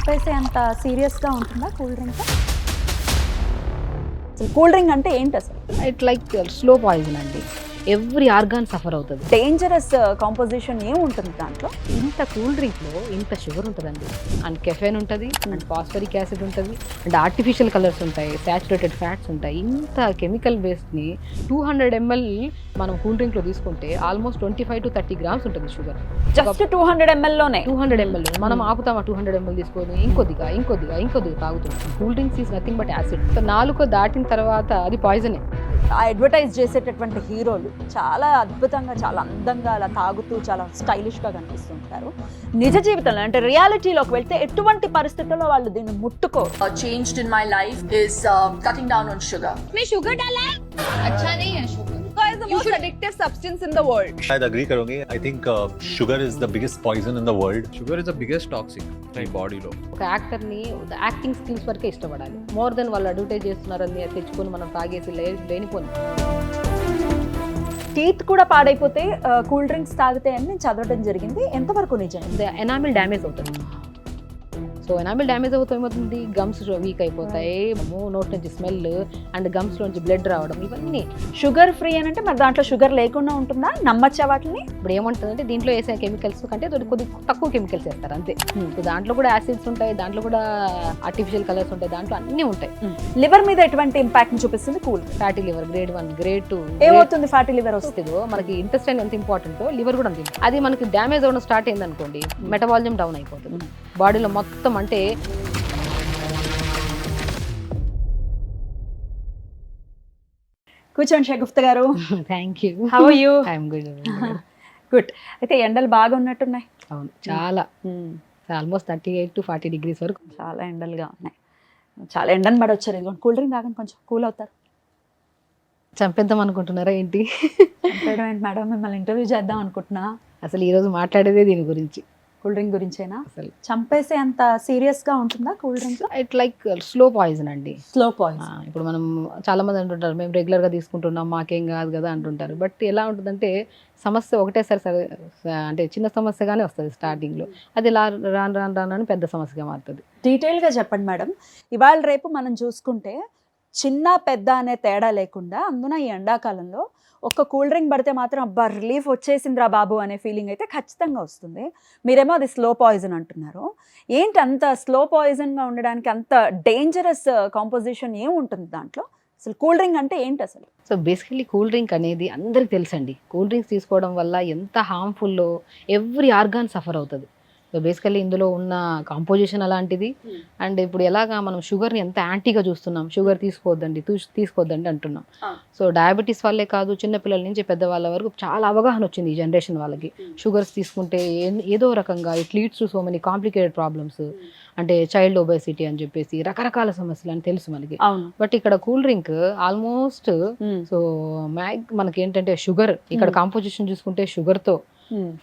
చంపేసే అంత సీరియస్గా ఉంటుందా కూల్ డ్రింక్? అసలు కూల్ డ్రింక్ అంటే ఏంటి అసలు? ఇట్ లైక్ స్లో పాయిజన్ అండి. ఎవ్రీ ఆర్గాన్ సఫర్ అవుతుంది. డేంజరస్ కాంపోజిషన్ ఏముంటుంది దాంట్లో? ఇంత కూల్ డ్రింక్లో ఇంత షుగర్ ఉంటుందండి, అండ్ కెఫెన్ ఉంటుంది, అండ్ ఫాస్ఫరిక్ యాసిడ్ ఉంటుంది, అండ్ ఆర్టిఫిషియల్ కలర్స్ ఉంటాయి, సాచురేటెడ్ ఫ్యాట్స్ ఉంటాయి. ఇంత కెమికల్ బేస్డ్ని 200 ml మనం కూల్ డ్రింక్లో తీసుకుంటే ఆల్మోస్ట్ 25 to 30 grams ఉంటుంది షుగర్. జస్ట్ 200 ml లోనే 200 ml మనం ఆపుతామా? 200 ml తీసుకొని ఇంకొద్దిగా తాగుతున్నాం. Cool drinks is nothing but acid. So నాలుక దాటిన తర్వాత అది పాయిజనే. ఆ అడ్వర్టైజ్ చేసేటటువంటి హీరోలు చాలా అద్భుతంగా, చాలా అందంగా అలా తాగుతూ చాలా స్టైలిష్గా కనిపిస్తుంటారు. నిజ జీవితంలో అంటే రియాలిటీలోకి వెళ్తే ఎటువంటి పరిస్థితుల్లో వాళ్ళు దీన్ని ముట్టుకోరు. Changed in my life is cutting down on sugar. में शुगर डाला है अच्छा नहीं है sugar is the most addictive substance in the world. I'd agree करूँगी. I think sugar is the biggest poison in the world. Sugar is the biggest toxic ఈ బాడీలో. ఒక యాక్టర్ని యాక్టింగ్ స్కిల్స్ వరకే ఇష్టపడాలి. మోర్ దెన్ వాళ్ళు అడ్వర్టైజ్ చేస్తున్నారని తెచ్చుకొని మనం తాగేసి లేనిపోని. టీత్ కూడా పాడైపోతే కూల్ డ్రింక్స్ తాగితే అని నేను చదవడం జరిగింది. ఎంతవరకు నిజం? ఎనామిల్ డ్యామేజ్ అవుతుంది. సో ఎనామిల్ డ్యామేజ్ అవుతే ఏమవుతుంది? గమ్స్ వీక్ అయిపోతాయి, నోట్ నుంచి స్మెల్ అండ్ గమ్స్ నుంచి బ్లడ్ రావడం, ఇవన్నీ. షుగర్ ఫ్రీ అని అంటే మరి దాంట్లో షుగర్ లేకుండా ఉంటుందా? నమ్మచ్చా వాటిని? ఇప్పుడు ఏమంటుందంటే దీంట్లో వేసే కెమికల్స్ కంటే కొద్ది తక్కువ కెమికల్స్ వేస్తారు అంతే. సో దాంట్లో కూడా యాసిడ్స్ ఉంటాయి, దాంట్లో కూడా ఆర్టిఫిషియల్ కలర్స్ ఉంటాయి, దాంట్లో అన్నీ ఉంటాయి. లివర్ మీద ఎటువంటి ఇంపాక్ట్ చూపిస్తుంది cool? Fatty liver grade 1, grade 2. ఏమవుతుంది ఫ్యాటీ లివర్ వస్తే? మనకి ఇంటెస్టైన్ ఎంత ఇంపార్టెంటో లివర్ కూడా అంత. అది మనకి డ్యామేజ్ అవ్వడం స్టార్ట్ అయింది అనుకోండి, మెటబాలిజం డౌన్ అయిపోతుంది బాడీలో మొత్తం. అంటే కూర్చోండి షగుఫ్తా గారు. Thank you. How are you? I'm good. Good. అయితే ఎండలు బాగా ఉన్నట్టున్నాయి. అవును, చాలా. ఆల్మోస్ట్ 38 to 40 degrees వరకు. చాలా ఎండలుగా ఉన్నాయి. చాలా ఎండను పడొచ్చారు. ఇదిగోండి కూల్ డ్రింక్ తాగండి, కొంచెం కూల్ అవుతారు. చంపేద్దాం అనుకుంటున్నారా ఏంటి? చంపేయడం ఏంటి మేడం? మిమ్మల్ని ఇంటర్వ్యూ చేద్దాం అనుకుంటున్నా. అసలు ఈరోజు మాట్లాడేదే దీని గురించి, కూల్ డ్రింక్ గురించేనా? అసలు చంపేసే అంత సీరియస్గా ఉంటుందా cool drink? It like slow poison అండి. Slow poison. ఇప్పుడు మనం చాలా మంది అంటుంటారు మేము రెగ్యులర్గా తీసుకుంటున్నాం మాకేం కాదు కదా అంటుంటారు. బట్ ఎలా ఉంటుందంటే సమస్య ఒకటేసారి అంటే చిన్న సమస్యగానే వస్తుంది స్టార్టింగ్లో, అది రాను పెద్ద సమస్యగా మారుతుంది. డీటెయిల్గా చెప్పండి మేడం. ఇవాళ రేపు మనం చూసుకుంటే చిన్న పెద్ద అనే తేడా లేకుండా అందున ఈ ఎండాకాలంలో ఒక్క కూల్ డ్రింక్ పడితే మాత్రం అబ్బా రిలీఫ్ వచ్చేసిందిరా బాబు అనే ఫీలింగ్ అయితే ఖచ్చితంగా వస్తుంది. మీరేమో అది స్లో పాయిజన్ అంటున్నారు. ఏంటి అంత స్లో పాయిజన్గా ఉండడానికి అంత డేంజరస్ కాంపోజిషన్ ఏముంటుంది దాంట్లో? అసలు కూల్ డ్రింక్ అంటే ఏంటి అసలు? సో బేసికలీ కూల్ డ్రింక్ అనేది అందరికి తెలుసండి. కూల్ డ్రింక్స్ తీసుకోవడం వల్ల ఎంత హార్మ్ఫుల్లో ఎవ్రీ ఆర్గాన్ సఫర్ అవుతుంది. సో బేసికలీ ఇందులో ఉన్న కాంపోజిషన్ అలాంటిది. అండ్ ఇప్పుడు ఎలాగా మనం షుగర్ని ఎంత యాంటీగా చూస్తున్నాం, షుగర్ తీసుకోవద్దండి అంటున్నాం. సో డయాబెటీస్ వల్లే కాదు, చిన్నపిల్లల నుంచి పెద్దవాళ్ళ వరకు చాలా అవగాహన వచ్చింది ఈ జనరేషన్ వాళ్ళకి. షుగర్స్ తీసుకుంటే ఏదో రకంగా it leads to so many complicated problems, అంటే చైల్డ్ ఒబేసిటీ అని చెప్పేసి రకరకాల సమస్యలు అని తెలుసు మనకి. బట్ ఇక్కడ కూల్ డ్రింక్ ఆల్మోస్ట్ సో మనకి ఏంటంటే షుగర్, ఇక్కడ కాంపోజిషన్ చూసుకుంటే షుగర్తో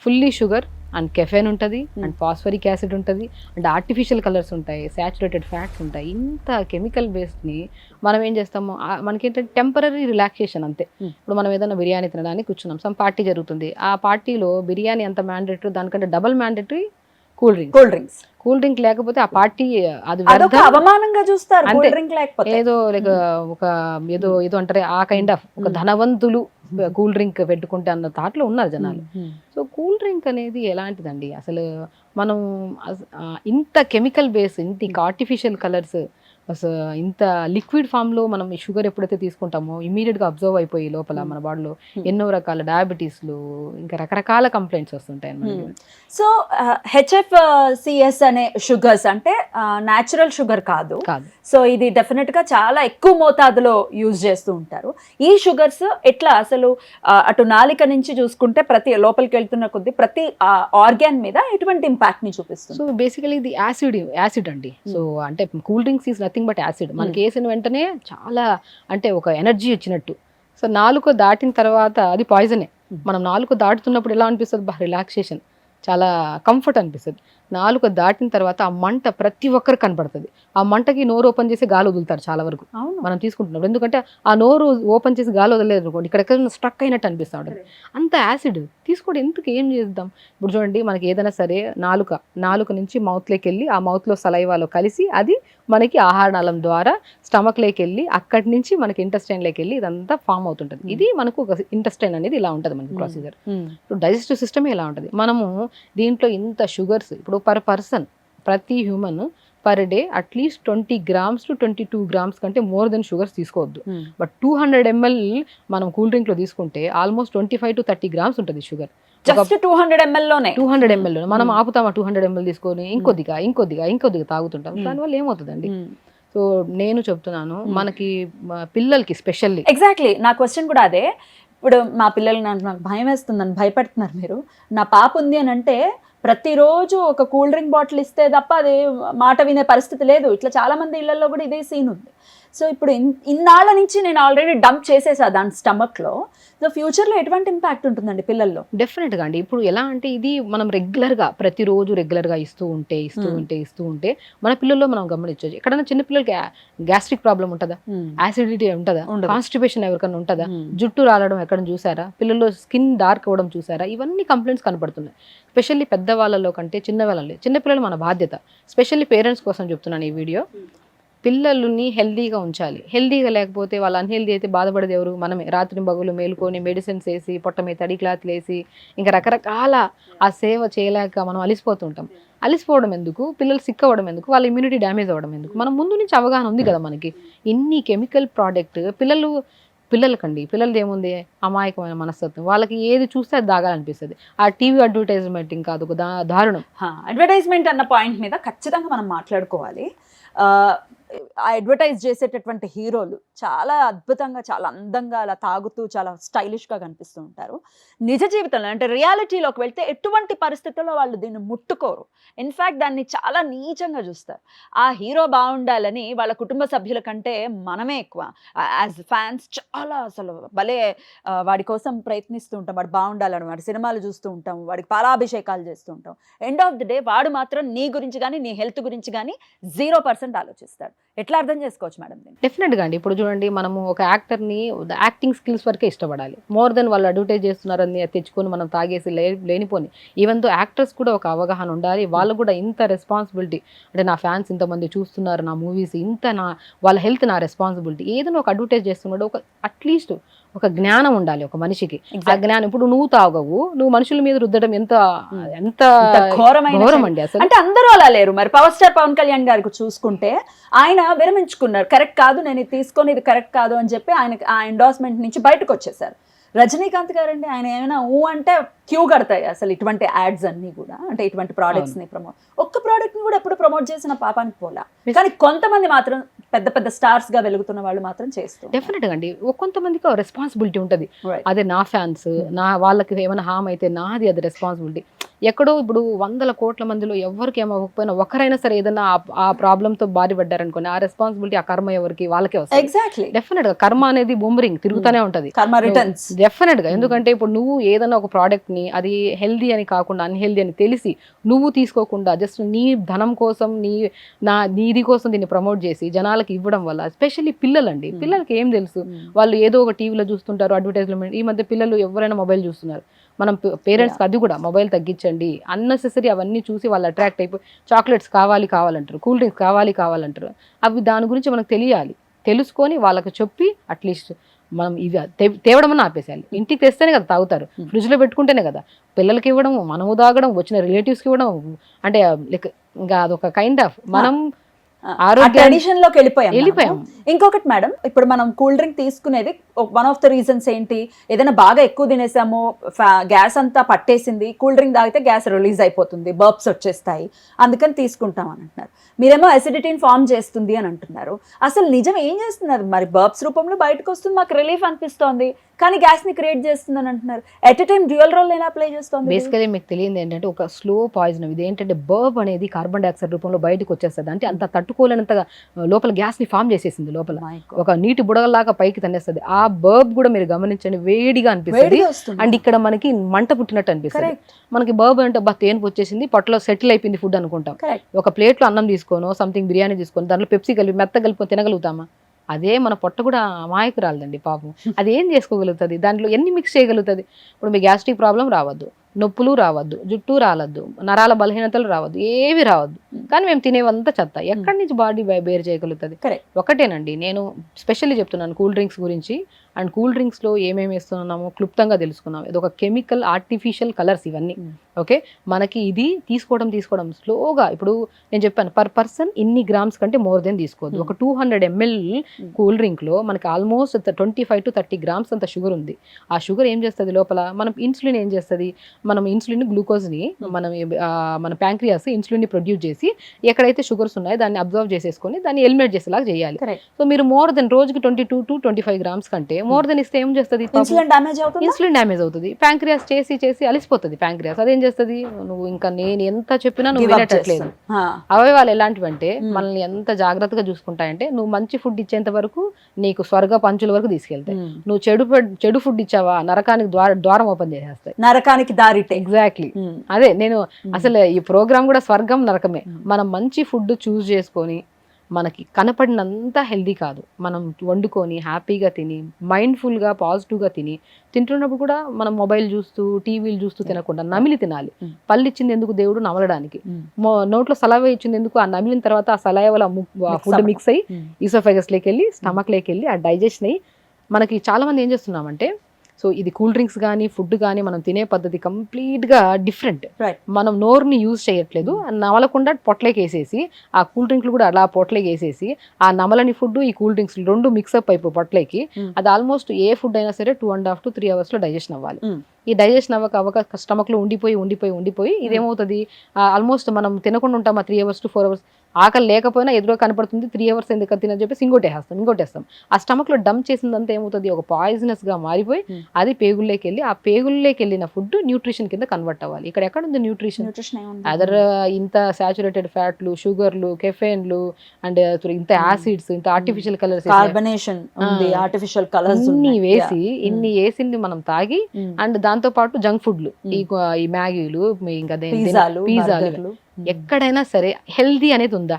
ఫుల్లీ షుగర్ అండ్ కెఫెన్ ఉంటుంది, అండ్ ఫాస్ఫరిక్ యాసిడ్ ఉంటుంది, అండ్ ఆర్టిఫిషియల్ కలర్స్ ఉంటాయి, సాచురేటెడ్ ఫ్యాట్స్ ఉంటాయి. ఇంత కెమికల్ బేస్డ్ని మనం ఏం చేస్తాము, మనకేంటంటే టెంపరీ రిలాక్సేషన్ అంతే. ఇప్పుడు మనం ఏదైనా బిర్యానీ తినడానికి కూర్చున్నాం, సమ్ పార్టీ జరుగుతుంది, ఆ పార్టీలో బిర్యానీ ఎంత మ్యాండేటరీ దానికంటే డబల్ మ్యాండేటరీ కూల్ డ్రింక్ లేకపోతే ఆ పార్టీ అది అవమానంగా చూస్తారు. ఏదో లైక్ ఒక ఏదో అంటారు ఆ కైండ్ ఆఫ్ ఒక ధనవంతులు కూల్ డ్రింక్ పెట్టుకుంటే అన్న థాట్లో ఉన్నారు జనాలు. సో కూల్ డ్రింక్ అనేది ఎలాంటిదండి అసలు? మనం ఇంత కెమికల్ బేస్, ఇంత ఆర్టిఫిషియల్ కలర్స్, ఇంత లిక్విడ్ ఫామ్లో మనం ఈ షుగర్ ఎప్పుడైతే తీసుకుంటామో ఇమీడియట్గా అబ్జర్వ్ అయిపోయి లోపల మన బాడీలో ఎన్నో రకాల డయాబెటీస్లు ఇంకా రకరకాల కంప్లైంట్స్ వస్తుంటాయి అన్నమాట. సో HFCS అనే షుగర్స్ అంటే న్యాచురల్ షుగర్ కాదు. సో ఇది డెఫినెట్గా చాలా ఎక్కువ మోతాదులో యూజ్ చేస్తూ ఉంటారు. ఈ షుగర్స్ ఎట్లా అసలు అటు నాలిక నుంచి చూసుకుంటే ప్రతి లోపలికి వెళ్తున్న కొద్దీ ప్రతి ఆర్గాన్ మీద ఎటువంటి ఇంపాక్ట్ని చూపిస్తుంది? సో బేసికలీ ఇది యాసిడ్ అండి. సో అంటే cool drinks is nothing but acid. మనకి వేసిన వెంటనే చాలా అంటే ఒక ఎనర్జీ వచ్చినట్టు. సో నాలుక దాటిన తర్వాత అది పాయిజనే. మనం నాలుక దాటుతున్నప్పుడు ఎలా అనిపిస్తుంది? రిలాక్సేషన్, చాలా కంఫర్ట్ అనిపిస్తుంది. నాలుక దాటిన తర్వాత ఆ మంట ప్రతి ఒక్కరికి కనపడుతుంది. ఆ మంటకి నోరు ఓపెన్ చేసి గాలి వదులుతారు చాలా వరకు అవును. మనం తీసుకుంటున్నాం. ఎందుకంటే ఆ నోరు ఓపెన్ చేసి గాలి వదలలేదు అనుకోండి, ఇక్కడ స్ట్రక్ అయినట్టు అనిపిస్తూ ఉంటుంది. అంత యాసిడ్ తీసుకోవడం ఎందుకు, ఏం చేద్దాం? ఇప్పుడు చూడండి, మనకి ఏదైనా సరే నాలుక నుంచి మౌత్లోకి వెళ్ళి ఆ మౌత్లో సలైవాలో కలిసి అది మనకి ఆహార నాళం ద్వారా స్టమక్లోకి వెళ్ళి అక్కడి నుంచి మనకి ఇంటెస్టైన్లోకి వెళ్ళి ఇదంతా ఫామ్ అవుతుంటుంది. ఇది మనకు ఒక ఇంటెస్టైన్ అనేది ఇలా ఉంటుంది మనకి ప్రొసీజర్. ఇప్పుడు డైజెస్టివ్ సిస్టమ్ ఇలా ఉంటుంది. మనము దీంట్లో ఇంత షుగర్స్ ఇప్పుడు పర్ పర్సన్, ప్రతి human per day at least 20 grams to 22 grams కంటే మోర్ దెన్ షుగర్స్ తీసుకోవద్దు. బట్ 200 ml మనం కూల్ డ్రింక్ లో తీసుకుంటే ఆల్మోస్ట్ 25 to 30 grams ఉంటుంది షుగర్. జస్ట్ 200 ml లోనే 200 ml మనం ఆపుతామా 200 ml తీసుకొని ఇంకొద్దిగా తాగుతుంటాం. దానివల్ల ఏమవుతుందండి? సో నేను చెప్తున్నాను, మనకి పిల్లలకి స్పెషల్లీ ఎగ్జాక్ట్లీ నా క్వశ్చన్ కూడా అదే. ఇప్పుడు మా పిల్లలు నాకు భయం వేస్తుందని భయపడుతున్నారు మీరు. నా పాప ఉంది అని అంటే ప్రతిరోజు ఒక కూల్ డ్రింక్ బాటిల్ ఇస్తే తప్ప అది మాట వినే పరిస్థితి లేదు. ఇట్లా చాలా మంది ఇళ్లలో కూడా ఇదే సీన్ ఉంది. సో ఇప్పుడు ఇన్నాళ్ళ నుంచి నేను ఆల్రెడీ డంప్ చేసేసా దాని స్టమక్లో. సో ఫ్యూచర్లో ఎటువంటి ఇంపాక్ట్ ఉంటుందండి పిల్లల్లో? డెఫినెట్గా అండి. ఇప్పుడు ఎలా అంటే ఇది మనం ప్రతిరోజు రెగ్యులర్గా ఇస్తూ ఉంటే మన పిల్లల్లో మనం గమనించవచ్చు. ఎక్కడైనా చిన్న పిల్లలకి గ్యాస్ట్రిక్ ప్రాబ్లం ఉంటుందా? యాసిడిటీ ఉంటుందా? కాన్స్టిపేషన్ ఎవరికైనా ఉంటుందా? జుట్టు రాలడం ఎక్కడ చూసారా? పిల్లల్లో స్కిన్ డార్క్ అవ్వడం చూసారా? ఇవన్నీ కంప్లైంట్స్ కనపడుతున్నాయి. స్పెషల్లీ పెద్దవాళ్ళలో కంటే చిన్నపిల్లలు మన బాధ్యత. స్పెషల్లీ పేరెంట్స్ కోసం చెప్తున్నాను ఈ వీడియో. పిల్లల్ని హెల్దీగా ఉంచాలి. హెల్దీగా లేకపోతే వాళ్ళు అన్హెల్దీ అయితే బాధపడేది ఎవరు? మనమే. రాత్రి పగలు మేలుకొని మెడిసిన్స్ వేసి పొట్ట మీద తడి క్లాత్లు వేసి ఇంకా రకరకాల ఆ సేవ చేయలేక మనం అలిసిపోతుంటాం. అలిసిపోవడం ఎందుకు? పిల్లలు సిక్ అవ్వడం ఎందుకు? వాళ్ళ ఇమ్యూనిటీ డ్యామేజ్ అవ్వడం ఎందుకు? మనం ముందు నుంచి అవగాహన ఉంది కదా మనకి. ఇన్ని కెమికల్ ప్రోడక్ట్ పిల్లలది ఏముంది? అమాయకమైన మనస్తత్వం. వాళ్ళకి ఏది చూస్తే అది దాగాలనిపిస్తుంది. ఆ టీవీ అడ్వర్టైజ్మెంట్ ఇంకా అదొక దారుణం. అడ్వర్టైజ్మెంట్ అన్న పాయింట్ మీద ఖచ్చితంగా మనం మాట్లాడుకోవాలి. ఆ అడ్వర్టైజ్ చేసేటటువంటి హీరోలు చాలా అద్భుతంగా, చాలా అందంగా అలా తాగుతూ చాలా స్టైలిష్గా కనిపిస్తూ ఉంటారు. నిజ జీవితంలో అంటే రియాలిటీలోకి వెళ్తే ఎటువంటి పరిస్థితుల్లో వాళ్ళు దీన్ని ముట్టుకోరు. ఇన్ఫ్యాక్ట్ దాన్ని చాలా నీచంగా చూస్తారు. ఆ హీరో బాగుండాలని వాళ్ళ కుటుంబ సభ్యుల కంటే మనమే ఎక్కువ యాజ్ ఫ్యాన్స్ చాలా అసలు భలే వాడి కోసం ప్రయత్నిస్తూ ఉంటాం. వాడు బాగుండాలని వాడి సినిమాలు చూస్తూ ఉంటాం, వాడికి పాలాభిషేకాలు చేస్తూ ఉంటాం. ఎండ్ ఆఫ్ ది డే వాడు మాత్రం నీ గురించి కానీ నీ హెల్త్ గురించి కానీ 0% ఆలోచిస్తాడు. ఎట్లా అర్థం చేసుకోవచ్చు మేడం? డెఫినెట్గా అండి. ఇప్పుడు చూడండి, మనము ఒక యాక్టర్ని యాక్టింగ్ స్కిల్స్ వరకే ఇష్టపడాలి. మోర్ దెన్ వాళ్ళు అడ్వర్టైజ్ చేస్తున్నారని తెచ్చుకొని మనం తాగేసి లేనిపోని. ఈవెన్ దో యాక్టర్స్ కూడా ఒక అవగాహన ఉండాలి. వాళ్ళు కూడా ఇంత రెస్పాన్సిబిలిటీ, అంటే నా ఫ్యాన్స్ ఇంతమంది చూస్తున్నారు నా మూవీస్, వాళ్ళ హెల్త్ నా రెస్పాన్సిబిలిటీ. ఏదైనా ఒక అడ్వర్టైజ్ చేస్తున్నాడు, ఒక అట్లీస్ట్ ఒక జ్ఞానం ఉండాలి ఒక మనిషికి. ఆ జ్ఞానం, ఇప్పుడు నువ్వు తాగవు, నువ్వు మనుషుల మీద రుద్దడం ఎంత ఘోరం అండి అసలు. అంటే అందరూ అలా లేరు. మరి పవర్ స్టార్ పవన్ కళ్యాణ్ గారికి చూసుకుంటే ఆయన విరమించుకున్నారు. కరెక్ట్ కాదు, నేను ఇది తీసుకొని ఇది కరెక్ట్ కాదు అని చెప్పి ఆయన ఆ ఎండార్స్మెంట్ నుంచి బయటకు వచ్చేసారు. రజనీకాంత్ గారండి, ఆయన ఏమైనా అంటే క్యూ కడతాయి అసలు ఇటువంటి యాడ్స్ అన్ని కూడా. అంటే ఇటువంటి ప్రోడక్ట్స్ ని ఒక్క ప్రోడక్ట్ ని కూడా ఎప్పుడు ప్రమోట్ చేసిన పాపానికి పోలా. కానీ కొంతమంది మాత్రం పెద్ద పెద్ద స్టార్స్ గా వెలుగుతున్న వాళ్ళు మాత్రం చేస్తారు. డెఫినెట్ గా అండి. కొంతమందికి రెస్పాన్సిబిలిటీ ఉంటుంది. అదే నా ఫ్యాన్స్, వాళ్ళకి ఏమైనా హామ్ అయితే నాది అది రెస్పాన్సిబిలిటీ. ఎక్కడో ఇప్పుడు 100 కోట్ల మందిలో ఎవరికి ఏమవ్వకపోయినా ఒకరైనా సరే ఏదైనా ఆ ప్రాబ్లమ్ తో బాధపడ్డారనుకోండి, ఆ రెస్పాన్సిబిలిటీ, ఆ కర్మ ఎవరికి? వాళ్ళకే వస్తుంది. ఎగ్జాక్ట్లీ. డెఫినెట్ గా కర్మ అనేది బూమరింగ్ తిరుగుతూనే ఉంటది. కర్మ రిటర్న్స్. డెఫినెట్ గా. ఎందుకంటే ఇప్పుడు నువ్వు ఏదైనా ఒక ప్రోడక్ట్ ని అది హెల్దీ అని కాకుండా అన్హెల్దీ అని తెలిసి నువ్వు తీసుకోకుండా జస్ట్ నీ ధనం కోసం నీది కోసం దీన్ని ప్రమోట్ చేసి జనాలకి ఇవ్వడం వల్ల, ఎస్పెషల్లీ పిల్లలండి, పిల్లలకి ఏం తెలుసు? వాళ్ళు ఏదో ఒక టీవీలో చూస్తుంటారు అడ్వర్టైజ్మెంట్. ఈ మధ్య పిల్లలు ఎవరైనా మొబైల్ చూస్తున్నారు. మనం పేరెంట్స్కి అది కూడా మొబైల్ తగ్గించండి. అన్నెసెసరీ అవన్నీ చూసి వాళ్ళు అట్రాక్ట్ అయిపోయి చాక్లెట్స్ కావాలంటారు, కూల్ డ్రింక్స్ కావాలంటారు. అవి దాని గురించి మనకు తెలియాలి. తెలుసుకొని వాళ్ళకి చెప్పి అట్లీస్ట్ మనం ఇవి తేవడం ఆపేసేయాలి. ఇంటికి తెస్తేనే కదా తాగుతారు, ఫ్రిడ్జ్లో పెట్టుకుంటేనే కదా పిల్లలకి ఇవ్వడం, మనము తాగడం, వచ్చిన రిలేటివ్స్కి ఇవ్వడం. అంటే లైక్ ఇంకా అదొక కైండ్ ఆఫ్ మనం ట్రెడిషన్ లోకి వెళ్ళిపోయాం. ఇంకొకటి మేడం, ఇప్పుడు మనం కూల్ డ్రింక్ తీసుకునేది వన్ ఆఫ్ ద రీజన్స్ ఏంటి? ఏదైనా బాగా ఎక్కువ తినేసాము, గ్యాస్ అంతా పట్టేసింది, కూల్ డ్రింక్ తాగితే గ్యాస్ రిలీజ్ అయిపోతుంది, బర్బ్స్ వచ్చేస్తాయి, అందుకని తీసుకుంటాం అని అంటున్నారు. మీరేమో అసిడిటీని ఫామ్ చేస్తుంది అని అంటున్నారు. అసలు నిజం ఏం చేస్తున్నారు మరి? బర్బ్స్ రూపంలో బయటకు వస్తుంది, మాకు రిలీఫ్ అనిపిస్తోంది, కానీ గ్యాస్ ని క్రియేట్ చేస్తుంది అని అంటున్నారు. At a time dual role ఎలా ప్లే చేస్తుంది? బేసికలీ మీకు తెలియదు ఏంటంటే ఒక స్లో పాయిజన్. ఇది ఏంటంటే బర్బ్ అనేది కార్బన్ డైఆక్సైడ్ రూపంలో బయటకు వచ్చేస్తుంది. అంటే అంత తట్టుకోలేనంతగా లోపల గ్యాస్ని ఫామ్ చేసేసింది లోపల. My God. ఒక నీటి బుడగల్లాగా పైకి తన్నేస్తుంది. ఆ బర్బ్ కూడా మీరు గమనించండి, వేడిగా అనిపిస్తుంది. వేడిగా వస్తుంది. అండ్ ఇక్కడ మనకి మంట పుట్టినట్టు అనిపిస్తుంది. Correct. మనకి బర్బ్ అంటే తేనుపు వచ్చేసింది, పొట్టలో సెటిల్ అయిపోయింది ఫుడ్ అనుకుంటాం. Correct. ఒక ప్లేట్లో అన్నం తీసుకోనో సంథింగ్ బిర్యానీ తీసుకొని దాంట్లో పెప్సీ కలిపి మెత్త కలిపి తినగలుగుతామా? అదే మన పొట్ట కూడా అమాయకురాలదండి పాపం. అది ఏం చేసుకోగలుగుతుంది, దాంట్లో ఎన్ని మిక్స్ చేయగలుగుతుంది? ఇప్పుడు మీ గ్యాస్ట్రిక్ ప్రాబ్లం రావద్దు, నొప్పులు రావద్దు, జుట్టు రాలద్దు, నరాల బలహీనతలు రావద్దు, ఏవి రావద్దు. కానీ మేము తినేవంతా చెత్త. ఎక్కడి నుంచి బాడీ బేర్ చేయగలుగుతుంది? Correct. ఒకటేనండి, నేను స్పెషల్లీ చెప్తున్నాను కూల్ డ్రింక్స్ గురించి. అండ్ కూల్ డ్రింక్స్లో ఏమేమి వేస్తున్నామో క్లుప్తంగా తెలుసుకున్నాం. ఇది ఒక కెమికల్ ఆర్టిఫిషియల్ కలర్స్ ఇవన్నీ. ఓకే, మనకి ఇది తీసుకోవడం స్లోగా. ఇప్పుడు నేను చెప్పాను పర్ పర్సన్ ఇన్ని గ్రామ్స్ కంటే మోర్ దెన్ తీసుకోవద్దు. ఒక 200 ml కూల్ డ్రింక్లో మనకి ఆల్మోస్ట్ 25 to 30 grams అంత షుగర్ ఉంది. ఆ షుగర్ ఏం చేస్తుంది లోపల? మనం ఇన్సులిన్ ఏం చేస్తుంది? మనం ఇన్సులిన్ గ్లూకోజ్ని మన ప్యాంక్రియాస్ ఇన్సులిన్ని ప్రొడ్యూస్ చేసి ఎక్కడైతే షుగర్స్ ఉన్నాయో దాన్ని అబ్జర్వ్ చేసేసుకొని దాన్ని ఎలిమినేట్ చేసేలాగా చేయాలి. Correct. సో మీరు మోర్ దెన్ రోజుకి 22 to 25 grams కంటే మోర్ దెన్ ఇస్తే ఏం చేస్తుంది? ఇన్సులిన్ డ్యామేజ్ అవుతుంది. ఇన్సులిన్ డ్యామేజ్ అవుతుంది. ప్యాంక్రియాస్ చేసి అలిసిపోతుంది. ప్యాంక్రియాస్ అదేం చేస్తుంది? నువ్వు ఇంకా నేను ఎంత చెప్పినా నువ్వు వినేటట్లేదు. అవయవాలు ఎలాంటివంటే మనల్ని ఎంత జాగ్రత్తగా చూసుకుంటాయంటే, నువ్వు మంచి ఫుడ్ ఇచ్చేంత వరకు నీకు స్వర్గ పంచుల వరకు తీసుకెళ్తాయి. నువ్వు చెడు ఫుడ్ ఇచ్చావా నరకానికి ద్వారం ఓపెన్ చేసేస్తాయి. నరకానికి దారిటే. ఎగ్జాక్ట్లీ. అదే నేను అసలు ఈ ప్రోగ్రామ్ కూడా స్వర్గం నరకమే. మనం మంచి ఫుడ్ చూస్ చేసుకొని మనకి కనపడినంత హెల్దీ కాదు, మనం వండుకొని హ్యాపీగా తిని మైండ్ఫుల్గా పాజిటివ్గా తింటున్నప్పుడు కూడా మనం మొబైల్ చూస్తూ టీవీలు చూస్తూ తినకుండా నమిలి తినాలి. పళ్ళు ఇచ్చింది ఎందుకు దేవుడు? నమలడానికి. నోట్లో సలవా ఇచ్చింది ఎందుకు? ఆ నమిలిన తర్వాత ఆ సలవా ఫుడ్ మిక్స్ అయ్యి ఈసోఫాగస్లోకి వెళ్ళి స్టమక్లోకి వెళ్ళి ఆ డైజెషన్ అయ్యి మనకి చాలా మంది ఏం చేస్తున్నామంటే, సో ఇది కూల్ డ్రింక్స్ కానీ ఫుడ్ కానీ మనం తినే పద్ధతి కంప్లీట్గా డిఫరెంట్. మనం నోరుని యూజ్ చేయట్లేదు, నమలకుండా పొట్లకి వేసేసి ఆ కూల్ డ్రింక్లు కూడా అలా పొట్లకి వేసేసి ఆ నమలని ఫుడ్ ఈ కూల్ డ్రింక్స్ రెండు మిక్సప్ అయిపోయి పొట్లకి అది ఆల్మోస్ట్ ఏ ఫుడ్ అయినా సరే 2.5 to 3 hours డైజెషన్ అవ్వాలి. ఈ డైజెషన్ అవ్వక స్టమక్లో ఉండిపోయి ఇదేమవుతుంది? ఆల్మోస్ట్ మనం తినకుండా ఉంటాం ఆ 3 hours to 4 hours. ఆకలి లేకపోయినా ఎదురుగా కనపడుతుంది, 3 hours ఎందుకు తినని చెప్పేసి ఇంకోటేస్తాం. ఆ స్టమక్లో డంప్ చేసిందంతా ఏమవుతుంది? ఒక పాయిజనస్గా మారిపోయి అది పేగుల్లోకి వెళ్ళి ఆ పేగుల్లోకి వెళ్ళిన ఫుడ్ న్యూట్రిషన్ కింద కన్వర్ట్ అవ్వాలి. ఇక్కడ ఎక్కడ ఉంది న్యూట్రిషన్? అదర్ ఇంత సాచురేటెడ్ ఫ్యాట్లు, షుగర్లు, కెఫెన్లు అండ్ ఇంత యాసిడ్స్, ఇంత ఆర్టిఫిషియల్ కలర్స్, కార్బనేషన్, ఆర్టిఫిషియల్ కలర్స్ ఇన్ని వేసింది మనం తాగి అండ్ దాంతో పాటు జంక్ ఫుడ్లు, ఈ మ్యాగీలు, ఇంకా పిజ్జాలు, ఎక్కడైనా సరే హెల్దీ అనేది ఉందా?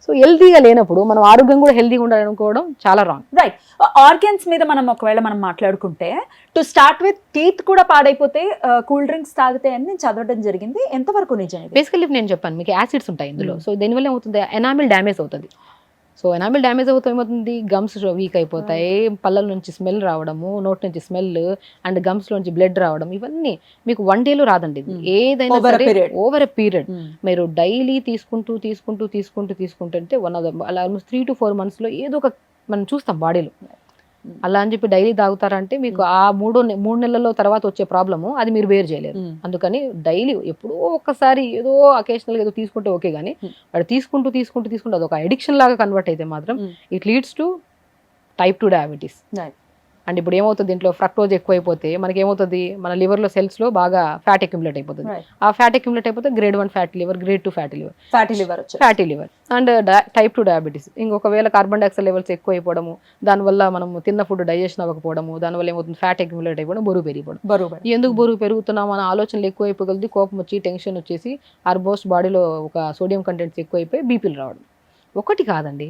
సో హెల్దీగా లేనప్పుడు మనం ఆరోగ్యం కూడా హెల్దీగా ఉండాలనుకోవడం చాలా రాంగ్. రైట్. ఆర్గన్స్ మీద ఒకవేళ మనం మాట్లాడుకుంటే, టు స్టార్ట్ విత్ టీత్ కూడా పాడైపోతే కూల్ డ్రింక్స్ తాగితే అని నేను చదవడం జరిగింది. ఎంతవరకు నిజం? బేసికల్లీ నేను చెప్పాను మీకు యాసిడ్స్ ఉంటాయి ఇందులో. సో దీనివల్ల ఏమవుతుంది? ఎనామిల్ డ్యామేజ్ అవుతుంది. సో ఎనామిల్ డ్యామేజ్ అవుతాం ఏమవుతుంది? గమ్స్ వీక్ అయిపోతాయి, పళ్ళ నుంచి స్మెల్ రావడము, నోట్ నుంచి స్మెల్ అండ్ గమ్స్ నుంచి బ్లడ్ రావడం, ఇవన్నీ మీకు 1 day రాదండి. ఇది ఏదైనా ఓవర్ ఎ పీరియడ్ మీరు డైలీ తీసుకుంటుంటే ఆల్మోస్ట్ 3 to 4 months ఏదో ఒక మనం చూస్తాం బాడీలో. అలా అని చెప్పి డైలీ తాగుతారంటే మీకు ఆ 3 నెలల తర్వాత వచ్చే ప్రాబ్లము అది మీరు బేర్ చేయలేరు. అందుకని డైలీ ఎప్పుడో ఒక్కసారి ఏదో అకేషనల్గా ఏదో తీసుకుంటే ఓకే, కానీ వాడు తీసుకుంటూ అది ఒక అడిక్షన్ లాగా కన్వర్ట్ అయితే మాత్రం it leads to type 2 diabetes. And ఇప్పుడు ఏమవుతుంది? దీంట్లో ఫ్రక్టోజ్ ఎక్కువైపోతే మనకి ఏమవుతుంది? మన లివర్లో సెల్స్లో బాగా ఫ్యాట్ అక్యుములేట్ అయిపోతుంది. ఆ ఫ్యాట్ అక్యుములేట్ అయిపోతే grade 1 fatty liver, grade 2 fatty liver and type 2 diabetes. ఇంకొకవేళ కార్బన్ డైఆక్సైడ్ లెవెల్స్ ఎక్కువ అయిపోవడము, దానివల్ల మనం తిన్న ఫుడ్ డైజెషన్ అవ్వకపోవడము, దానివల్ల ఏమవుతుంది? ఫ్యాట్ అక్యుములేట్ అయిపోవడం, బరువు పెరిగిపోవడం. ఎందుకు బరువు పెరుగుతున్నాం అన్న ఆలోచనలు ఎక్కువ అయిపోగలది, కోపం వచ్చి టెన్షన్ వచ్చేసి ఆల్మోస్ట్ బాడీలో ఒక సోడియం కంటెంట్స్ ఎక్కువ అయిపోయి బీపీలు రావడం. ఒకటి కాదండి,